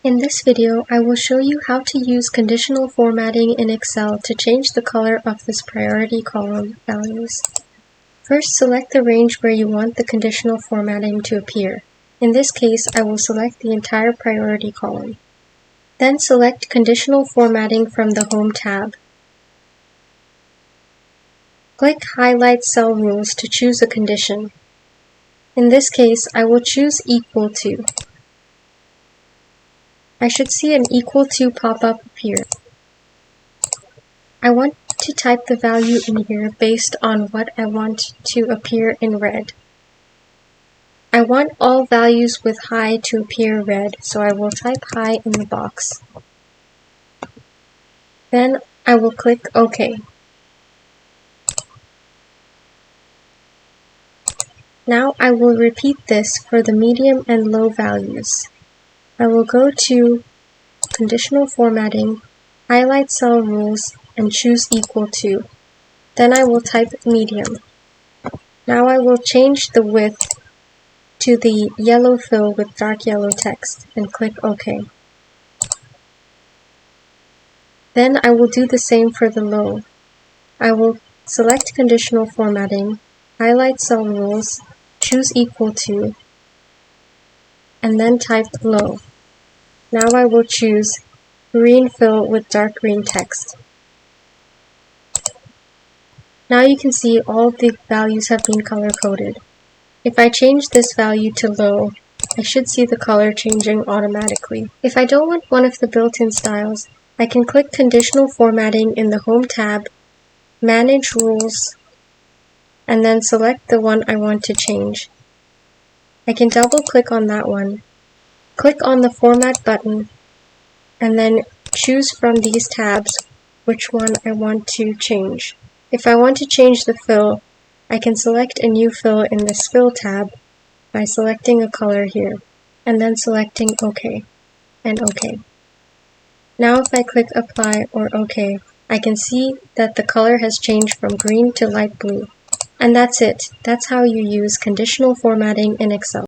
In this video, I will show you how to use conditional formatting in Excel to change the color of this priority column values. First, select the range where you want the conditional formatting to appear. In this case, I will select the entire priority column. Then select Conditional Formatting from the Home tab. Click Highlight Cell Rules to choose a condition. In this case, I will choose Equal to. I should see an equal to pop-up appear. I want to type the value in here based on what I want to appear in red. I want all values with high to appear red, so I will type high in the box. Then I will click OK. Now I will repeat this for the medium and low values. I will go to Conditional Formatting, Highlight Cell Rules, and choose Equal to. Then I will type medium. Now I will change the width to the yellow fill with dark yellow text and click OK. Then I will do the same for the low. I will select Conditional Formatting, Highlight Cell Rules, choose Equal to, and then type low. Now I will choose green fill with dark green text. Now you can see all the values have been color-coded. If I change this value to low, I should see the color changing automatically. If I don't want one of the built-in styles, I can click Conditional Formatting in the Home tab, Manage Rules, and then select the one I want to change. I can double-click on that one, click on the Format button, and then choose from these tabs which one I want to change. If I want to change the fill, I can select a new fill in this Fill tab by selecting a color here, and then selecting OK and OK. Now if I click Apply or OK, I can see that the color has changed from green to light blue. And that's it. That's how you use conditional formatting in Excel.